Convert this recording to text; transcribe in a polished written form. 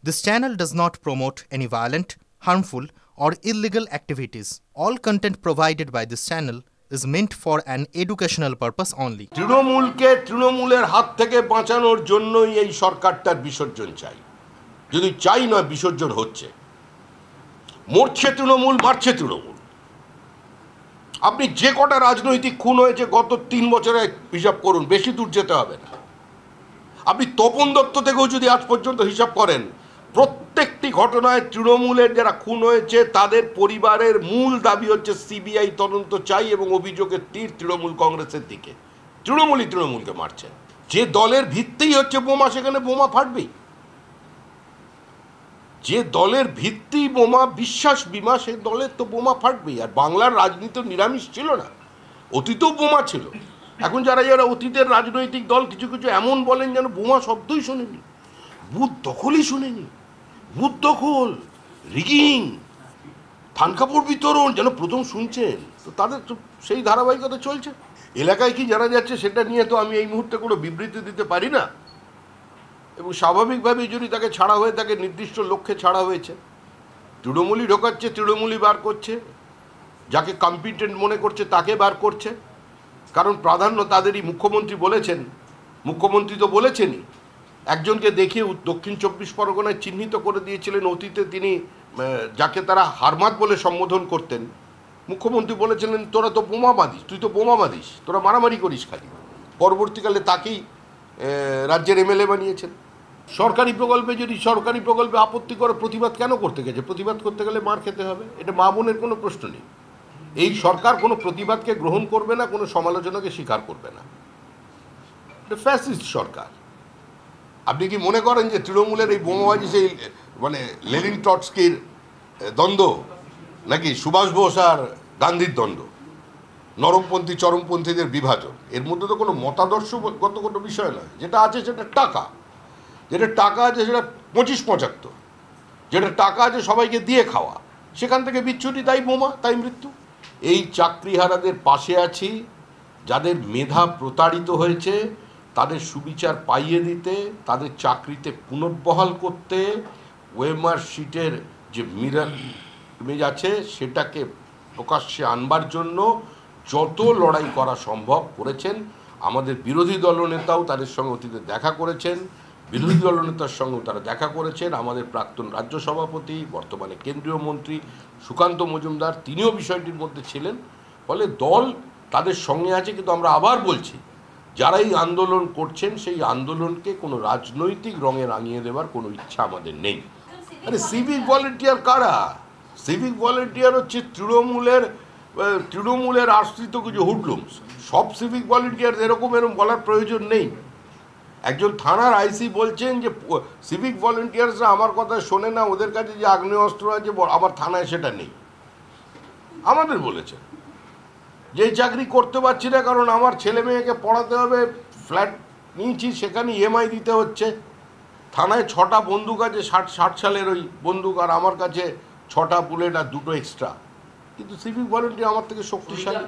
This channel does not promote any violent, harmful, or illegal activities. All content provided by this channel is meant for an educational purpose only. তৃণমূলকে তৃণমূলের হাত থেকে বাঁচানোর জন্যই এই সরকারটার বিসর্জন চাই। যদি চাই নয়, বিসর্জন হচ্ছে। মরছে তৃণমূল, মারছে তৃণমূল। আপনি যে কটা রাজনৈতিক খুন হয়েছে গত 3 বছরে হিসাব করুন, বেশি দূর যেতে হবে না। আপনি তপন দত্ত থেকেও যদি আজ পর্যন্ত হিসাব করেন, প্রত্যেকটি ঘটনায় তৃণমূলের যারা খুন হয়েছে তাদের পরিবারের মূল দাবি হচ্ছে সিবিআই তদন্ত চাই এবং অভিযোগের তীর তৃণমূল কংগ্রেসের দিকে। তৃণমূলই তৃণমূলকে মারছে। যে দলের ভিত্তিই হচ্ছে বোমা, সেখানে বোমা ফাটবেই। যে দলের ভিত্তি বোমা, বিশ্বাস বিমা, সেই দলের তো বোমা ফাটবেই। আর বাংলার রাজনীতি নিরামিষ ছিল না, অতীতেও বোমা ছিল। এখন যারা যারা অতীতের রাজনৈতিক দল কিছু কিছু এমন বলেন যেন বোমা শব্দই শোনেনি, বুথ দখলই শোনেনি। বুথ দখল, রিগিং, থান কাপড় বিতরণ যেন প্রথম শুনছেন। তো তাদের তো সেই ধারাবাহিকতা চলছে। এলাকায় কি জানা যাচ্ছে সেটা নিয়ে তো আমি এই মুহূর্তে কোনো বিবৃতি দিতে পারি না। এবং স্বাভাবিকভাবেই যদি তাকে ছাড়া হয়ে থাকে, নির্দিষ্ট লক্ষ্যে ছাড়া হয়েছে। তৃণমূলই ঢোকাচ্ছে, তৃণমূলই বার করছে, যাকে কম্পিটেন্ট মনে করছে তাকে বার করছে। কারণ প্রাধান্য তাদেরই। মুখ্যমন্ত্রী বলেছেন, মুখ্যমন্ত্রী তো বলেছেনই, একজনকে দেখিয়ে দক্ষিণ 24 পরগনায় চিহ্নিত করে দিয়েছিলেন। অতীতে তিনি যাকে তারা হারমাত বলে সম্বোধন করতেন, মুখ্যমন্ত্রী বলেছিলেন তোরা তো বোমা বাঁধিস, তুই তো বোমা বাঁধিস, তোরা মারামারি করিস খালি। পরবর্তীকালে তাকেই রাজ্যের এমএলএ বানিয়েছেন। সরকারি প্রকল্পে আপত্তি করে প্রতিবাদ কেন করতে গেছে? প্রতিবাদ করতে গেলে মার খেতে হবে, এটা মা বোনের কোনো প্রশ্ন নেই। এই সরকার কোনো প্রতিবাদকে গ্রহণ করবে না, কোনো সমালোচনাকে স্বীকার করবে না। এটা ফ্যাসিস্ট সরকার। আপনি কি মনে করেন যে তৃণমূলের এই বোমাবাজি সেই মানে লেনিন ট্রটস্কির দ্বন্দ্ব, নাকি সুভাষ বোস আর গান্ধীর দ্বন্দ্ব, নরমপন্থী চরমপন্থীদের বিভাজন? এর মধ্যে তো কোনো মতাদর্শগত কোনো বিষয় নয়। যেটা আছে সেটা টাকা, যেটা টাকা আছে সেটা 25-75, যেটা টাকা আছে সবাইকে দিয়ে খাওয়া, সেখান থেকে বিচ্ছুটি, তাই বোমা, তাই মৃত্যু। এই চাকরিহারাদের পাশে আছি, যাদের মেধা প্রতারিত হয়েছে তাদের সুবিচার পাইয়ে দিতে, তাদের চাকরিতে পুনর্বহাল করতে, ওয়েমার শিটের যে মিরাজ আছে সেটাকে প্রকাশ্যে আনবার জন্য যত লড়াই করা সম্ভব করেছেন। আমাদের বিরোধী দলনেতাও তাদের সঙ্গে অতীতে দেখা করেছেন, বিরোধী দলনেতার সঙ্গেও তারা দেখা করেছেন। আমাদের প্রাক্তন রাজ্য সভাপতি, বর্তমানে কেন্দ্রীয় মন্ত্রী সুকান্ত মজুমদার, তিনিও বিষয়টির মধ্যে ছিলেন। ফলে দল তাদের সঙ্গে আছে। কিন্তু আমরা আবার বলছি, যারা এই আন্দোলন করছেন সেই আন্দোলনকে কোনো রাজনৈতিক রঙে রাঙিয়ে দেওয়ার কোনো ইচ্ছা আমাদের নেই। আরে সিভিক ভলেন্টিয়ার কারা? সিভিক ভলেন্টিয়ার হচ্ছে তৃণমূলের আশ্রিত কিছু হুডলুমস। সব সিভিক ভলেন্টিয়ার এরকম বলার প্রয়োজন নেই। একজন থানার আইসি বলছেন যে সিভিক ভলেন্টিয়ার্সরা আমার কথা শোনে না, ওদের কাছে যে আগ্নেয়াস্ত্র আছে আমার থানায় সেটা নেই। আমাদের বলেছেন যে চাকরি করতে পারছি না কারণ আমার ছেলে মেয়েকে পড়াতে হবে, ফ্ল্যাট নিয়েছি সেখানে ইএমআই দিতে হচ্ছে। থানায় 6টা বন্দুক আছে, 60 সালের ওই বন্দুক, আর আমার কাছে 6টা বুলেট আর 2টো এক্সট্রা। কিন্তু সিভিক ভলেন্টিয়ার আমার থেকে শক্তিশালী।